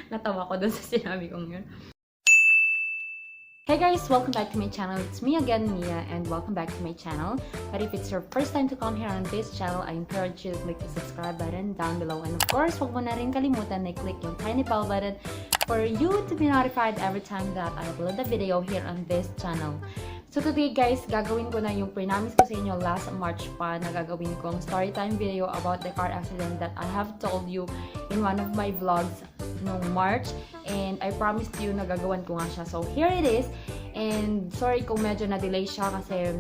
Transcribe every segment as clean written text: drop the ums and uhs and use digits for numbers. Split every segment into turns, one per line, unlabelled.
Natawa ko dun sa sinabi kong yun. Hey guys! Welcome back to my channel. It's me again, Mia, and welcome back to my channel. But if it's your first time to come here on this channel, I encourage you to click the subscribe button down below. And of course, huwag mo na rin kalimutan na click yung tiny bell button for you to be notified every time that I upload a video here on this channel. So today guys, gagawin ko na yung pre-namis ko sa inyo last March pa na gagawin kong storytime video about the car accident that I have told you in one of my vlogs noong March. And I promised you na gagawan ko nga siya. So here it is. And sorry kung medyo na-delay siya kasi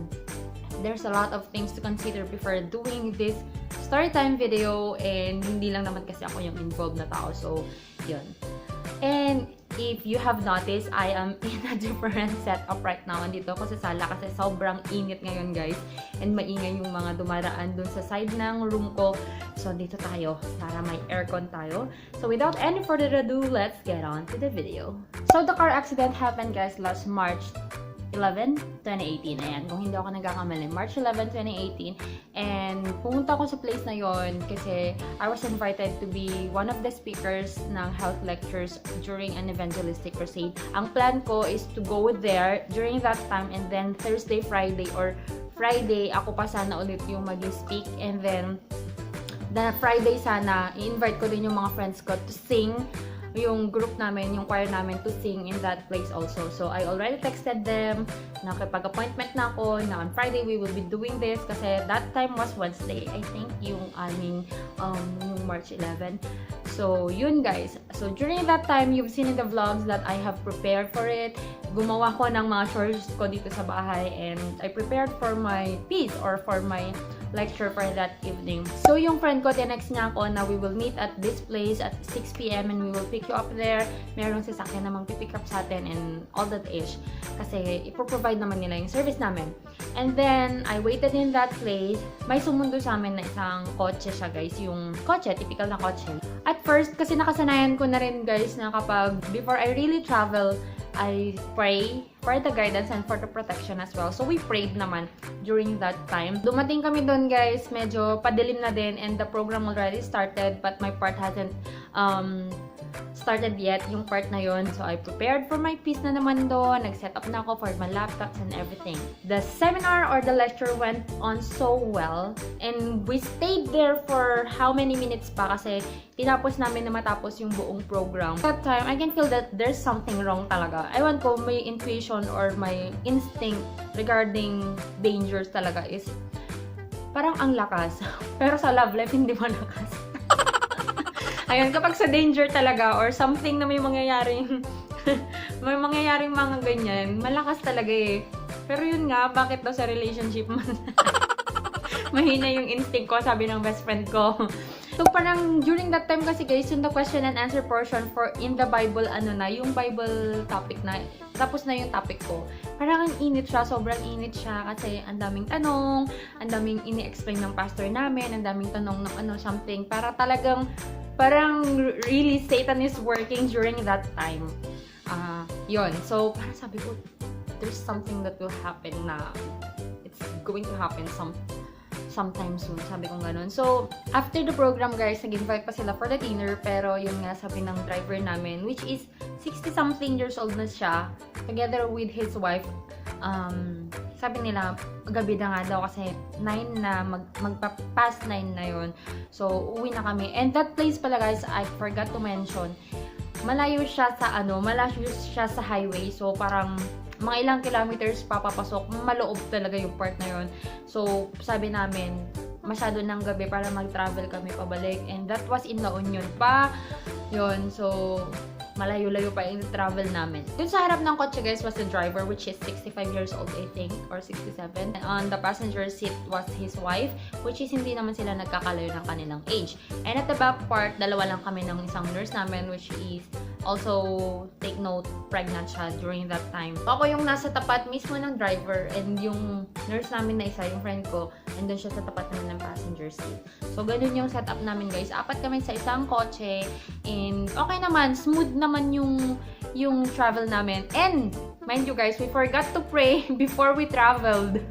there's a lot of things to consider before doing this storytime video. And hindi lang naman kasi ako yung involved na tao. So yun. And if you have noticed, I am in a different setup right now. Andito ako sa sala kasi sobrang init ngayon guys. And maingay yung mga dumaraan dun sa side ng room ko. So dito tayo para may aircon tayo. So without any further ado, let's get on to the video. So the car accident happened guys last March 11, 2018. Ayan, kung hindi ako nagkakamali. March 11, 2018. And pumunta ako sa place na yon kasi I was invited to be one of the speakers ng health lectures during an evangelistic crusade. Ang plan ko is to go there during that time and then Thursday, Friday, or Friday, ako pa sana ulit yung mag-speak. And then, the Friday sana, i-invite ko din yung mga friends ko to sing yung group namin, yung choir namin to sing in that place also. So, I already texted them, nakipag-appointment na ako, na on Friday we will be doing this kasi that time was Wednesday, I think, yung aming yung March 11. So, yun guys. So, during that time, you've seen in the vlogs that I have prepared for it. Gumawa ko ng mga chores ko dito sa bahay and I prepared for my piece or for my lecture for that evening. So, yung friend ko, tinext niya ako na we will meet at this place at 6 p.m. and we will pick you up there. Merong sasakyan namang pipick up sa atin and all that ish. Kasi, ipoprovide naman nila yung service namin. And then, I waited in that place. May sumundo sa amin na isang kotse siya, guys. Yung kotse, typical na kotse. At first, kasi nakasanayan ko na rin, guys, na kapag before I really travel, I pray for the guidance and for the protection as well. So, we prayed naman during that time. Dumating kami doon, guys. Medyo padilim na din and the program already started but my part hasn't started yet, yung part na yon. So, I prepared for my piece na naman doon. Nag-set up na ako for my laptops and everything. The seminar or the lecture went on so well. And we stayed there for how many minutes pa kasi tinapos namin na matapos yung buong program. That time, I can feel that there's something wrong talaga. Ewan ko, my intuition or my instinct regarding dangers talaga is parang ang lakas. Pero sa love life, hindi malakas. Ayun, kapag sa danger talaga or something na may mangyayaring mga ganyan, malakas talaga eh. Pero yun nga, bakit daw sa relationship man mahina yung instinct ko, sabi ng best friend ko. So parang during that time kasi guys, yung the question and answer portion for in the Bible, yung Bible topic na, tapos na yung topic ko. Parang ang init siya, sobrang init siya kasi ang daming tanong, ang daming ini-explain ng pastor namin, ang daming tanong ng something. Parang really Satan is working during that time. Yun. So, parang sabi ko, there's something that will happen na it's going to happen sometime soon. Sabi ko ganun. So, after the program, guys, nag-invite pa sila for the dinner. Pero, yun nga, sabi ng driver namin, which is 60-something years old na siya, together with his wife, sabi nila, gabi na nga daw kasi 9 na, magpa-past 9 na yun. So, uwi na kami. And that place pala guys, I forgot to mention, malayo siya sa highway. So, parang mga ilang kilometers papapasok, maloob talaga yung part na yun. So, sabi namin, masyado ng gabi para mag-travel kami pabalik. And that was in La Union pa. Yun, so malayo-layo pa yung travel namin. Dun sa harap ng kotse guys was the driver, which is 65 years old I think, or 67. And on the passenger seat was his wife, which is hindi naman sila nagkakalayo ng kanilang age. And at the back part, dalawa lang kami ng isang nurse namin, which is also, take note, pregnant siya during that time. Ako yung nasa tapat mismo ng driver and yung nurse namin na isa, yung friend ko, andun siya sa tapat namin ng passenger seat. So, ganun yung setup namin guys. Apat kami sa isang kotse and okay naman, smooth naman yung travel namin. And, mind you guys, we forgot to pray before we traveled.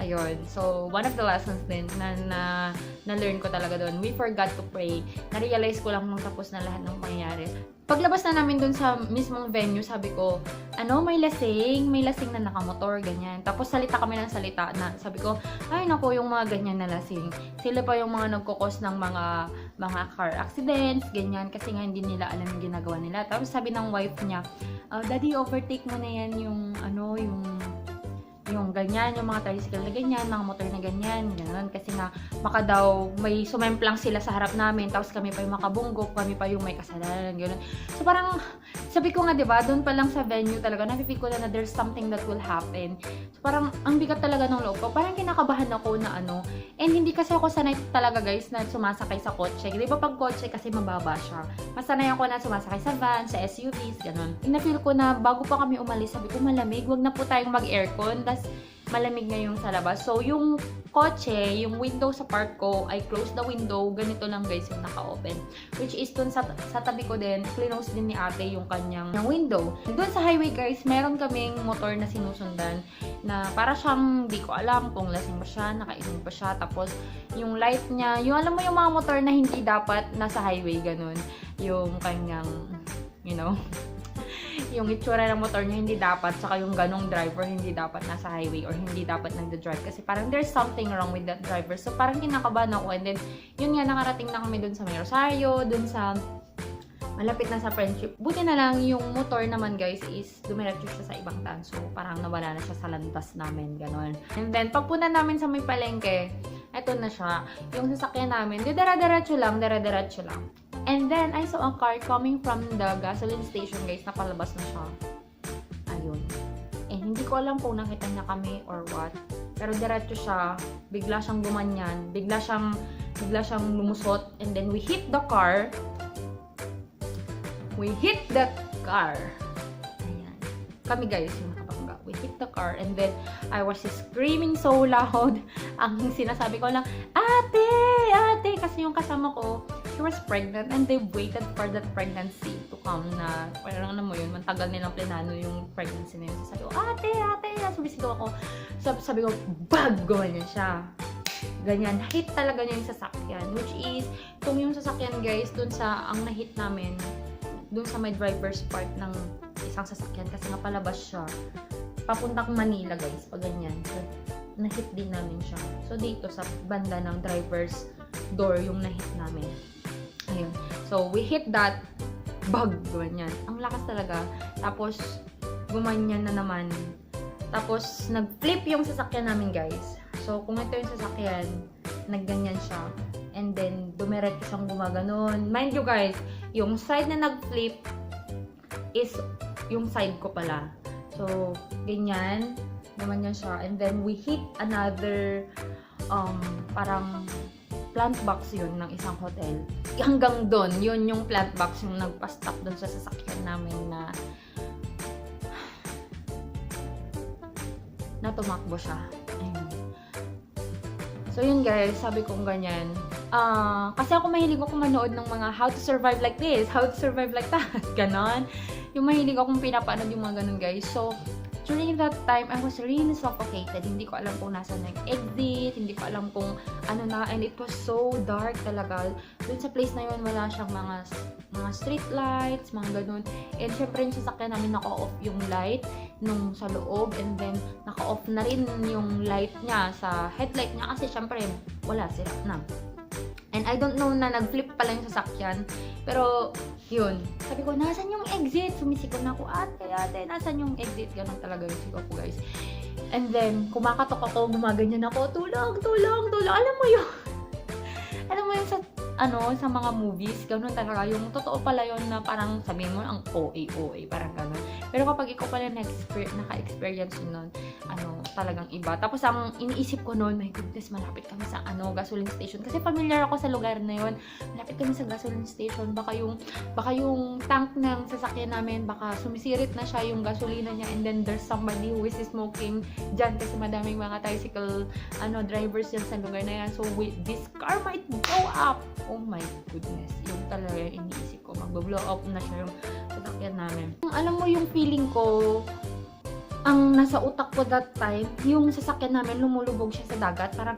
Ayun. So, one of the lessons din na learn ko talaga doon, we forgot to pray. Na-realize ko lang nung tapos na lahat ng pangyayari. Paglabas na namin doon sa mismong venue, sabi ko, may lasing na nakamotor, ganyan. Tapos salita kami ng salita na, sabi ko, ay nako, yung mga ganyan na lasing. Sila pa yung mga nagkukos ng mga car accidents, ganyan, kasi nga hindi nila alam yung ginagawa nila. Tapos sabi ng wife niya, Daddy, overtake mo na yan yung ganyan, yung mga tricycle na ganyan, mga motor na ganyan, gano'n. Kasi nga, baka daw may sumemplang sila sa harap namin, tapos kami pa yung makabunggok, kami pa yung may kasalanan, gano'n. So parang, sabi ko nga, diba, doon pa lang sa venue talaga, nafe-feel ko na there's something that will happen. So parang, ang bigat talaga ng loob ko. Parang kinakabahan ako na and hindi kasi ako sanay talaga guys na sumasakay sa kotse. Di ba pag kotse kasi mababa siya. Masanay ako na sumasakay sa van, sa SUVs, gano'n. Na-feel ko na bago pa kami umalis, sabi ko malamig, wag na po tayong mag-aircon. Malamig ngayong sa labas. So, yung kotse, yung window sa part ko, I close the window. Ganito lang guys yung naka-open. Which is dun sa tabi ko din, close din ni ate yung kanyang window. Dun sa highway guys, meron kaming motor na sinusundan na para siyang, di ko alam kung lasing ba siya, nakainom pa siya. Tapos, yung light niya, yung alam mo yung mga motor na hindi dapat nasa highway, ganun. Yung kanyang, yung itsura ng motor niya hindi dapat, saka yung ganong driver hindi dapat nasa highway or hindi dapat nagda-drive kasi parang there's something wrong with that driver. So parang kinakabahan ako, and then yun nga, nakarating na kami dun sa May Rosario, dun sa malapit na sa Friendship. Buti na lang yung motor naman guys is dumiretso siya sa ibang daan, so parang nawala na siya sa landas namin, ganon. And then pagpunta namin sa may palengke, eto na siya, yung sasakyan namin, dara-diretso lang. And then, I saw a car coming from the gasoline station, guys. Napalabas na siya. Ayun. And hindi ko alam kung nakita niya kami or what. Pero diretso siya. Bigla siyang gumanyan. Bigla siyang lumusot. And then, we hit the car. Ayan. Kami, guys, yung nakabangga. We hit the car. And then, I was screaming so loud. Ang sinasabi ko lang, ate! Kasi yung kasama ko, she was pregnant and they waited for that pregnancy to come na parang mo yun, mantagal nilang plinano yung pregnancy na yun. So, sabi ko, ate! Sumisigaw ako. Sabi ko, bag! Ganyan siya. Ganyan. Hit talaga niya yung sasakyan. Which is, kung yung sasakyan guys, dun sa, ang na-hit namin, dun sa may driver's part ng isang sasakyan kasi nga palabas siya. Papuntang Manila guys, pag ganyan. So, na-hit din namin siya. So, dito sa banda ng driver's door yung na-hit namin. Ayun. So, we hit that bug. Ganyan. Ang lakas talaga. Tapos, gumanyan na naman. Tapos, nag-flip yung sasakyan namin, guys. So, kung ito yung sasakyan, nagganyan siya. And then, dumiretso siyang gumaganon. Mind you, guys, yung side na nag-flip is yung side ko pala. So, ganyan. Gumanyan siya. And then, we hit another parang plant box yun ng isang hotel. Hanggang doon, yun yung plant box yung nagpa-stop doon sa sasakyan namin na tumakbo siya. Ayun. So yun guys, sabi kong ganyan. Kasi ako mahilig ako manood ng mga how to survive like this, how to survive like that, ganon. Yung mahilig akong pinapanood yung mga ganon guys. So, during that time, I was really suffocated. Hindi ko alam kung nasa yung exit, hindi ko alam kung ano na, and it was so dark talaga. Doon sa place na yun, wala siyang mga street lights, mga ganun. And syempre yung sasakyan namin naka-off yung light nung sa loob, and then naka-off na rin yung light niya sa headlight niya kasi syempre wala, sira na. And I don't know na nag-flip pala yung sasakyan. Pero, yun. Sabi ko, nasan yung exit? Sumisigaw na ako, ate, nasan yung exit? Ganun talaga yung sigaw ko, guys. And then, kumakatok ako, gumaganyan ako, tulong. Alam mo yun? Alam mo yun sa mga movies, ganun talaga. Yung totoo pala yun na parang sabihin mo, ang OA, parang ganun. Pero kapag ikaw pala naka-experience nun, talagang iba. Tapos ang iniisip ko noon, my goodness, malapit kami sa gasoline station. Kasi familiar ako sa lugar na yun. Malapit kami sa gasoline station. Baka yung tank ng sasakyan namin, baka sumisirit na siya yung gasolina niya, and then there's somebody who is smoking dyan kasi madaming mga tricycle drivers dyan sa lugar na yan. So this car might blow up. Oh my goodness. Yung talaga yung iniisip ko. Mag-blow up na siya yung sasakyan namin. Alam mo yung feeling ko, ang nasa utak ko that time, yung sasakyan namin lumulubog siya sa dagat, parang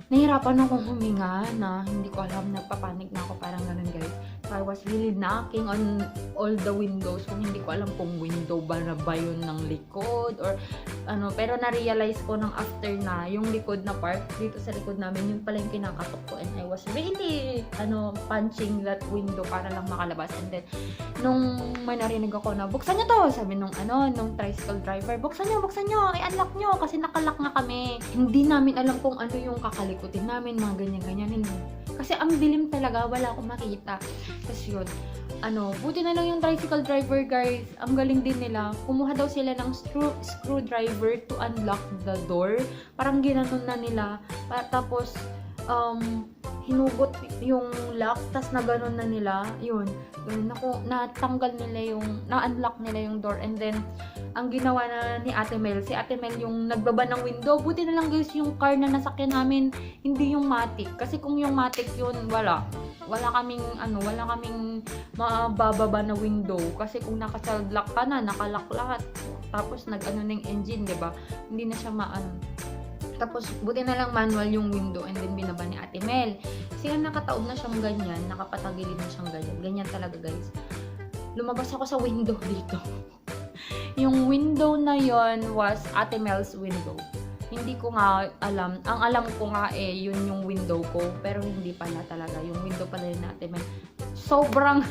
nahirapan akong huminga na hindi ko alam, nagpapanik na ako, parang ganun guys. So I was really knocking on all the windows, kung hindi ko alam kung window ba na ba yun ng likod or ano, pero na-realize ko nang after na yung likod na part dito sa likod namin, yun pala yung kinakatok ko, and I was really punching that window para lang makalabas. And then nung may narinig ako na buksan nyo to, sabi nung tricycle driver, buksan nyo, i-unlock nyo kasi nakalock na kami. Hindi namin alam kung ano yung kakalikutin namin, mga ganyan-ganyan, hindi. Kasi ang dilim talaga, wala akong makita. Kasi yun, buti na lang yung tricycle driver guys, ang galing din nila. Kumuha daw sila ng screwdriver to unlock the door. Parang ginanon na nila. Tapos, hinugot yung lock, tas na ganon na nila. Yun, natanggal nila na-unlock nila yung door. And then, ang ginawa na ni Ate Mel, si Ate Mel yung nagbaba ng window. Buti na lang guys, yung car na nasakyan namin, hindi yung matic. Kasi kung yung matic yun, wala kaming mabababa na window. Kasi kung naka-child lock ka na, nakalock lahat. Tapos nag-ano ng engine, 'di ba? Hindi na siya Tapos, buti na lang manual yung window, and then binaba ni Ate Mel. Kasi nakataob na siyang ganyan, nakapatagilid na siyang ganyan. Ganyan talaga guys. Lumabas ako sa window dito. Yung window na yon was Ate Mel's window. Hindi ko nga alam. Ang alam ko nga yun yung window ko. Pero hindi pala talaga. Yung window pala yun na Ate Mel. Sobrang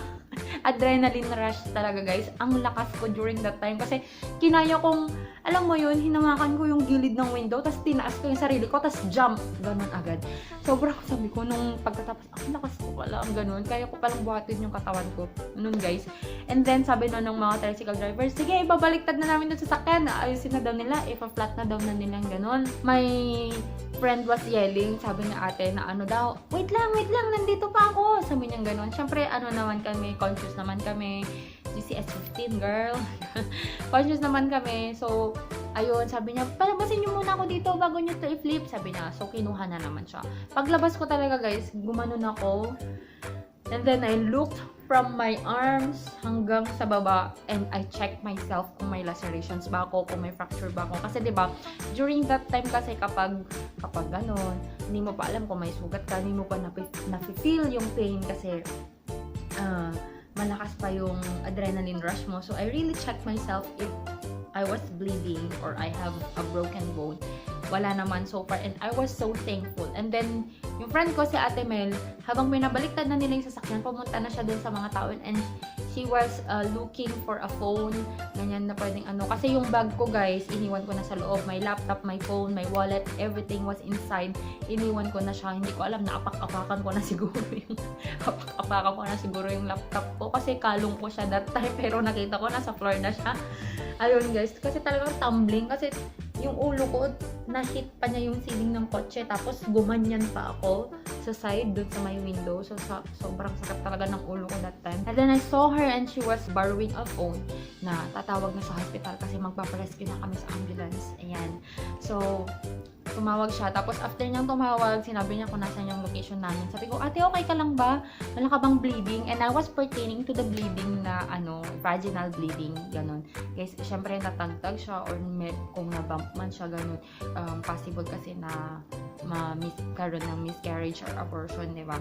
adrenaline rush talaga guys. Ang lakas ko during that time. Kasi kinaya kong, alam mo yun, hinawakan ko yung gilid ng window, tapos tinaas ko yung sarili ko, tapos jump. Ganun agad. Sobrang sabi ko nung pagkatapos, ang lakas ko pala, ang ganun. Kaya ko palang buhatin yung katawan ko. Nun guys. And then sabi nun ng mga tricycle drivers, sige, ibabaliktad na namin dun sa sakyan. Ayusin na daw nila, ipa-flat na daw na nilang ganun. My friend was yelling, sabi niya ate na wait lang, nandito pa ako. Sabi niya ganun. Siyempre, naman kami, conscious naman kami. GCS 15 girl. Conscious naman kami. So, ayun, sabi niya, palabasin niyo muna ako dito bago niyo to i-flip. Sabi niya, so kinuha na naman siya. Paglabas ko talaga guys, gumanon ako. And then I looked from my arms hanggang sa baba, and I checked myself kung may lacerations ba ako, kung may fracture ba ako. Kasi 'di ba, during that time kasi kapag ganon, hindi mo pa alam kung may sugat ka, hindi mo pa na-feel yung pain kasi malakas pa yung adrenaline rush mo. So I really checked myself if I was bleeding or I have a broken bone. Wala naman so far, and I was so thankful. And then yung friend ko si Ate Mel, habang binabaliktad na nila yung sasakyan, pumunta na siya dun sa mga tao, and she was looking for a phone, ganyan na pwedeng kasi yung bag ko guys, iniwan ko na sa loob, my laptop, my phone, my wallet, everything was inside, iniwan ko na siya. Hindi ko alam, naapak-apakan ko na siguro yung laptop ko, kasi kalong ko siya that time, pero nakita ko nasa floor na siya. Ayun guys, kasi talagang tumbling, kasi yung ulo ko, na-hit pa niya yung ceiling ng kotse, tapos gumanyan pa ako sa side, dun sa my window. So, sobrang sakit talaga ng ulo ko that time. And then I saw her, and she was borrowing a phone na tatawag na sa hospital kasi magpaparescue na kami sa ambulance. Ayan. So, tumawag siya. Tapos, after niyang tumawag, sinabi niya kung nasan yung location namin. Sabi ko, ate, okay ka lang ba? Wala ka bang bleeding? And I was pertaining to the bleeding na, vaginal bleeding. Ganon. Guys, syempre, natagtag siya or kung na-bump man siya, ganon. Possible kasi na karoon ng miscarriage or abortion, di ba?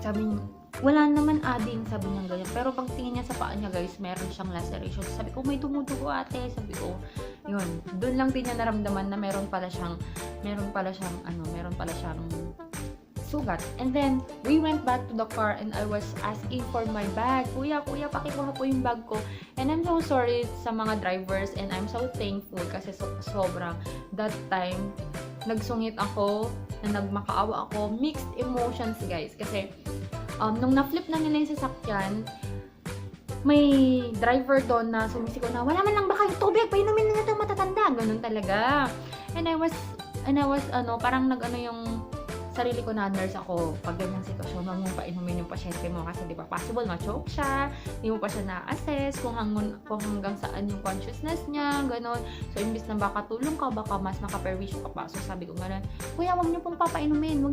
Sabi niya, wala naman adding, sabi niya ganyan. Pero pag tingin niya sa paa niya guys, meron siyang laceration. Sabi ko, may dumudugo ate. Sabi ko, yun. Doon lang din niya naramdaman na meron pala siyang sugat. And then, we went back to the car, and I was asking for my bag. Kuya, pakikuha po yung bag ko. And I'm so sorry sa mga drivers, and I'm so thankful kasi sobrang that time, nagsungit ako, na nagmakaawa ako. Mixed emotions guys. Kasi, nung na-flip na nila yung sasakyan, may driver doon na sumisigaw na, wala man lang ba kayong tubig? Painumin na ito matatanda. Ganun talaga. And I was, parang yung sarili ko na nurse ako pag ganyang sitwasyon, huwag mong painumin yung pasyente mo kasi di ba possible ma-choke siya, hindi mo pa siya na-assess kung hanggang saan yung consciousness niya, gano'n. So, imbis na baka tulong ka, baka mas makaperwisyo ka pa. So, sabi ko gano'n, kuya, huwag niyo pong papainumin,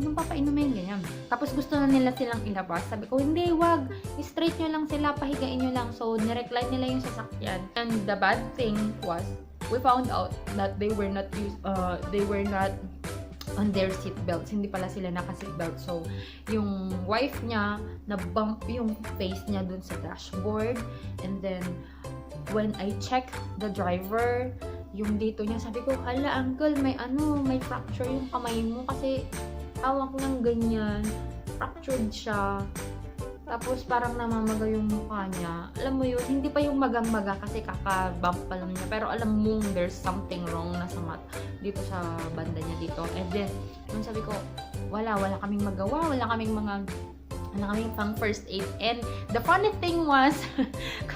ganyan. Tapos gusto na nila silang ilabas. Sabi ko, hindi, wag, straight nyo lang sila, pahigain nyo lang. So, nirecline nila yung sasakyan. And the bad thing was, we found out that they were not on their seat belts. Hindi pala sila naka-seatbelt. So, yung wife niya, na-bump yung face niya dun sa dashboard. And then, when I check the driver, yung dito niya, sabi ko, hala, uncle, may fracture yung kamay mo kasi hawak ng ganyan. Fractured siya. Tapos, parang namamaga yung mukha niya. Alam mo yun, hindi pa yung magang-maga kasi kaka-bump pa lang niya. Pero alam mo, there's something wrong na sa dito sa banda niya dito. And then, nung sabi ko, wala kaming magawa, wala kaming pang first aid. And the funny thing was,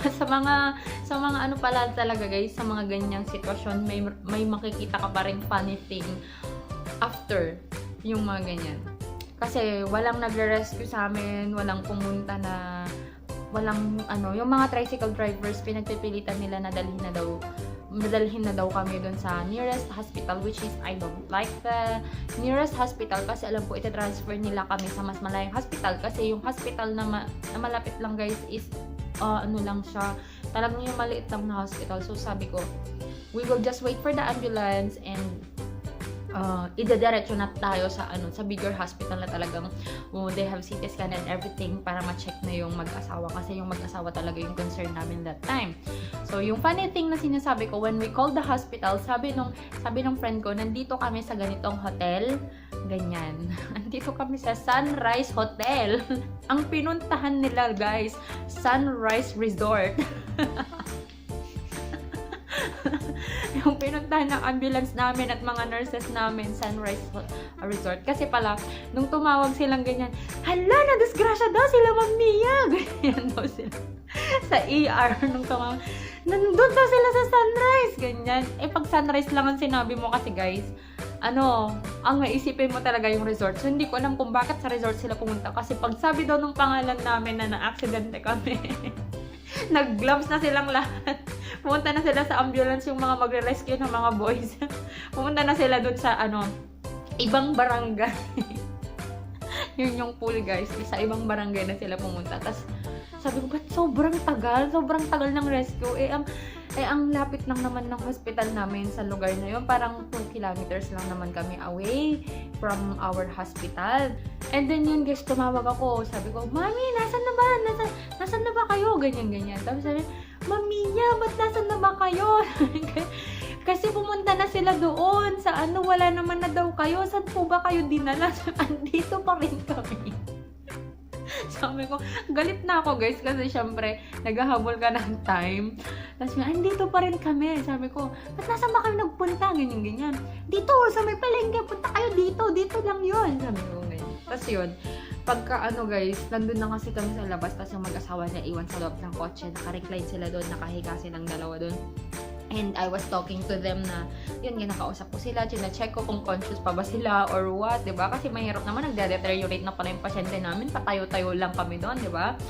sa mga ano pala talaga guys, sa mga ganyang sitwasyon, may makikita ka pa rin funny thing after yung mga ganyan. Kasi walang nagre-rescue sa amin, walang pumunta na, yung mga tricycle drivers, pinagpipilitan nila na dalhin na daw kami dun sa nearest hospital, which is I don't like the nearest hospital kasi alam ko ita-transfer nila kami sa mas malayong hospital kasi yung hospital na malapit lang guys is lang siya, talagang yung maliit lang na hospital. So sabi ko, we will just wait for the ambulance and idadiretso na tayo sa bigger hospital na talagang they have CT scan and everything para ma-check na yung mag-asawa kasi yung mag-asawa talaga yung concern namin that time. So yung funny thing na sinasabi ko, when we called the hospital, sabi nung friend ko, nandito kami sa ganitong hotel, ganyan. Nandito kami sa Sunrise Hotel. Ang pinuntahan nila guys, Sunrise Resort. Yung pinuntahan ng ambulance namin at mga nurses namin, Sunrise Resort. Kasi pala, nung tumawag silang ganyan, hala, na-disgrasya daw sila, Ma'am Mia. Ganyan daw sila. Sa ER, nung tumawag, nandun daw sila sa Sunrise. Ganyan. Pag Sunrise lang ang sinabi mo kasi guys, ang maisipin mo talaga yung resort. So, hindi ko alam kung bakit sa resort sila pumunta. Kasi pag sabi daw nung pangalan namin na na-aksidente kami, nag-gloves na silang lahat. Pumunta na sila sa ambulance, yung mga magre-rescue ng mga boys. Pumunta na sila dun sa ibang barangay. Yun yung pool guys. Sa ibang barangay na sila pumunta. Tapos sabi ko, ba't sobrang tagal ng rescue? Ang lapit lang naman ng hospital namin sa lugar na yun. Parang 2 kilometers lang naman kami away from our hospital. And then yun guys, tumawag ako. Sabi ko, Mami, nasan na ba? Nasan na ba kayo? Ganyan. Tapos sabi, Mami niya, ba't nasan na ba kayo? Kasi pumunta na sila doon sa wala naman na daw kayo. Saan po ba kayo dinala? Andito pa rin kami. Sabi ko, galit na ako guys kasi syempre, naghahabol ka ng time. Tapos andito pa rin kami. Sabi ko, ba't nasan ba kayo nagpunta? Ganyan. Dito, sa may palengke, punta kayo dito lang yun. Sabi ko, ganyan. Tapos yun, pagka guys, nandun na kasi kami sa labas, tapos yung mag-asawa niya iwan sa loob ng kotse, naka-recline sila doon, nakahiga silang dalawa doon. And I was talking to them na, yun, nakausap ko sila, chine-check ko kung conscious pa ba sila or what, diba? Kasi mahirap naman, nagde-deteriorate na pala yung pasyente namin, patayo-tayo lang kami doon, diba?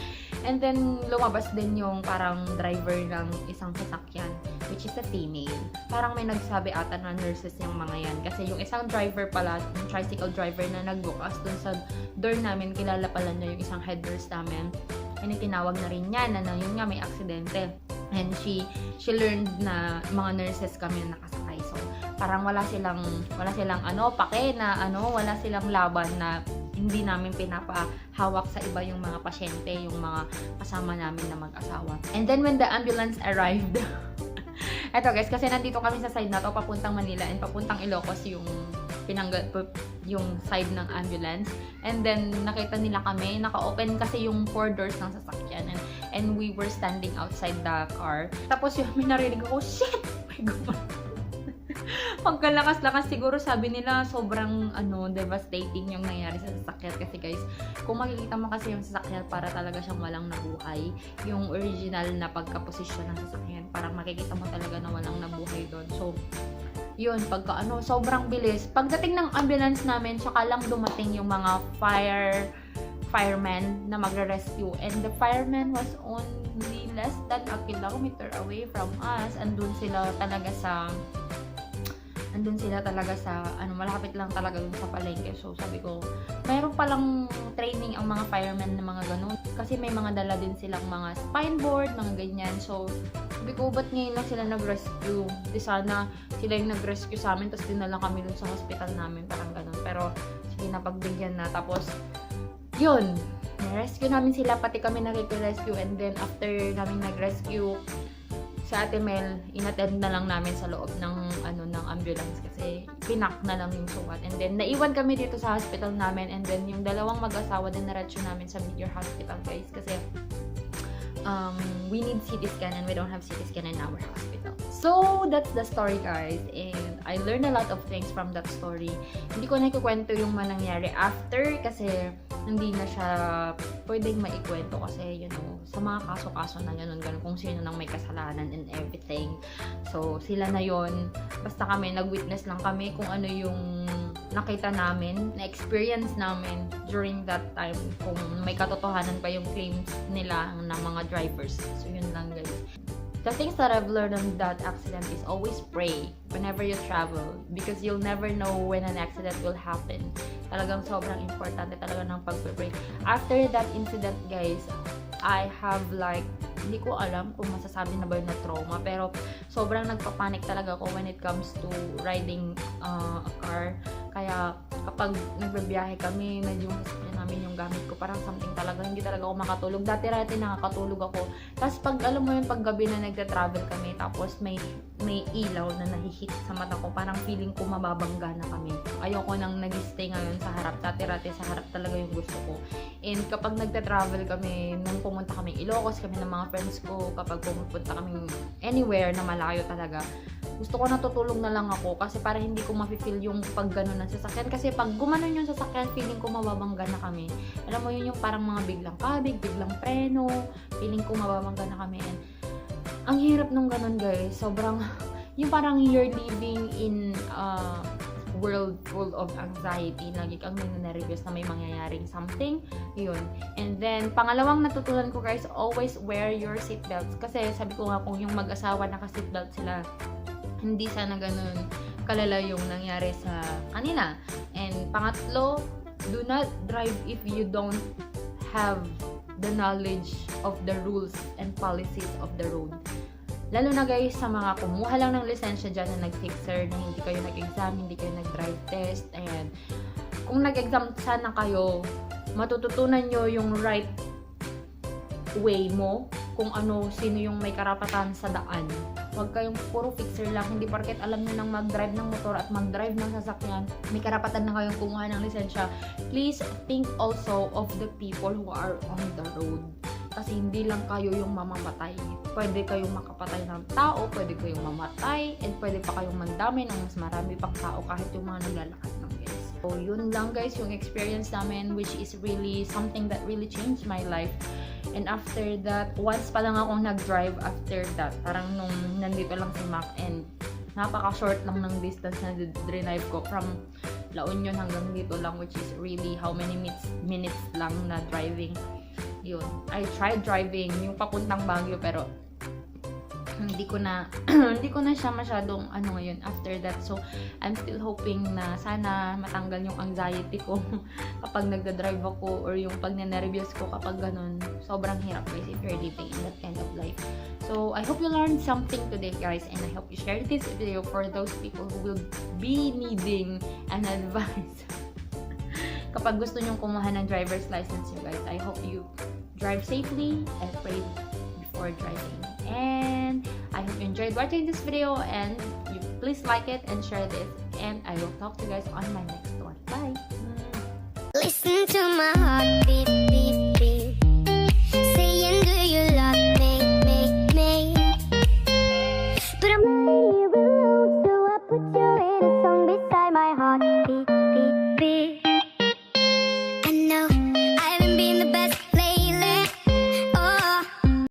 And then, lumabas din yung parang driver ng isang sasakyan, which is a female. Parang may nagsabi ata na nurses yung mga yan. Kasi yung isang driver pala, yung tricycle driver na nagbukas dun sa door namin, kilala pala niya yung isang head nurse namin. And tinawag na rin niya na yun nga may aksidente. And she learned na mga nurses kami na nakasakay. So, parang wala silang pake na wala silang laban na hindi namin pinapahawak sa iba yung mga pasyente, yung mga kasama namin na mag-asawa. And then when the ambulance arrived, eto guys, kasi nandito kami sa side na to, papuntang Manila and papuntang Ilocos yung side ng ambulance. And then nakita nila kami, naka-open kasi yung 4 doors ng sasakyan and we were standing outside the car. Tapos yung narinig ko, shit! My God! Pagkalakas-lakas siguro sabi nila sobrang devastating yung nangyari sa sasakyan kasi guys, kung makikita mo kasi yung sasakyan para talaga siyang walang nabuhay, yung original na pagkaposisyon ng sasakyan, parang makikita mo talaga na walang nabuhay doon. So yun, pagka sobrang bilis. Pagdating ng ambulance namin, tsaka lang dumating yung mga firemen na magre-rescue. And the fireman was only less than a kilometer away from us. Andun sila talaga sa malapit lang talaga dun sa palengke. So sabi ko, mayroon palang training ang mga firemen na mga ganun. Kasi may mga dala din silang mga spine board, mga ganyan. So Sabi ko, ba't ngayon lang sila nag-rescue? Di sana sila yung nag-rescue sa amin, tapos dinala kami dun sa hospital namin, parang ganun. Pero, sige, napagbigyan na. Tapos, yun, na-rescue namin sila, pati kami nakik-rescue. And then, after namin nag-rescue, sa Ate Mel, inattend na lang namin sa loob ng ambulance kasi pinak na lang yung sugat. And then, naiwan kami dito sa hospital namin. And then, yung dalawang mag-asawa din naratso namin sa Meteor Hospital, guys. Kasi, we need CT scan and we don't have CT scan in our hospital. So, that's the story, guys. And I learned a lot of things from that story. Hindi ko na ikukwento yung nangyari after kasi hindi na siya pwedeng maikwento kasi, you know, sa mga kaso-kaso na ganun, kung sino nang may kasalanan and everything. So, sila na yon. Basta kami, nag-witness lang kami kung ano yung nakita namin, na-experience namin during that time, kung may katotohanan pa yung claims nila ng mga drivers. So, yun lang, guys. The things that I've learned on that accident is always pray whenever you travel because you'll never know when an accident will happen. Talagang sobrang importante talaga ng pag-pray. After that incident, guys, I have like, hindi ko alam kung masasabi na ba yun na trauma, pero sobrang nagpapanik talaga ako when it comes to riding a car. Kaya kapag nagbabiyahe kami, medyo masakyan namin yung gamit ko, parang something talaga, hindi talaga ako makatulog. Dati-rati nakakatulog ako. Tapos pag alam mo yung paggabi na nagta-travel kami, tapos may ilaw na nahihit sa mata ko, parang feeling ko mababangga na kami. Ayoko nang nag-stay ngayon sa harap. Dati-rati sa harap talaga yung gusto ko. And kapag nagta-travel kami, nung pumunta kami Ilocos, kami ng mga friends ko, kapag pumunta kami anywhere na malayo talaga, gusto ko natutulog na lang ako kasi para hindi ko ma-feel yung pag gano'n ng sasakyan. Kasi pag gumanon yung sasakyan, feeling ko mababangga na kami. Alam mo yun yung parang mga biglang kabig, biglang preno, feeling ko mababangga na kami. And ang hirap nung gano'n, guys. Sobrang, yung parang you're living in a world full of anxiety. Lagi kang nervous na may mangyayaring something. Yun. And then, pangalawang natutunan ko, guys, always wear your seatbelts. Kasi sabi ko nga, kung yung mag-asawa naka-seatbelt sila, hindi sana ganun kalala yung nangyari sa kanila. And pangatlo, do not drive if you don't have the knowledge of the rules and policies of the road. Lalo na, guys, sa mga kumuha lang ng lisensya dyan na nag-fixer, na hindi kayo nag-exam, hindi kayo nag-drive test, and kung nag-exam sana kayo, matututunan nyo yung right way mo, kung sino yung may karapatan sa daan. Huwag kayong puro fixer lang, hindi porket alam nyo nang mag-drive ng motor at mag-drive ng sasakyan, may karapatan na kayong kumuha ng lisensya. Please think also of the people who are on the road. Kasi hindi lang kayo yung mamamatay. Pwede kayong makapatay ng tao, pwede kayong mamatay, and pwede pa kayong mandamay ng mas marami pang tao kahit yung mga naglalakad ng guys. So, yun lang, guys, yung experience namin, which is really something that really changed my life. And after that, once pa lang akong nag-drive after that, parang nung nandito lang si Mac, and napaka-short lang ng distance na drive ko from La Union hanggang dito lang, which is really how many minutes lang na driving. Yun. I tried driving yung papuntang Baguio, pero hindi ko na siya masyadong ngayon after that. So, I'm still hoping na sana matanggal yung anxiety ko kapag nagda-drive ako, or yung pag nervous ko kapag ganun. Sobrang hirap, guys, if you're living in that kind of life. So, I hope you learned something today, guys, and I hope you share this video for those people who will be needing an advice. Kapag gusto nyong kumuha ng driver's license nyo, guys, I hope you drive safely and pray before driving. And I hope you enjoyed watching this video, and you please like it and share this, and I will talk to you guys on my next one. Bye!
Listen to my heartbeat.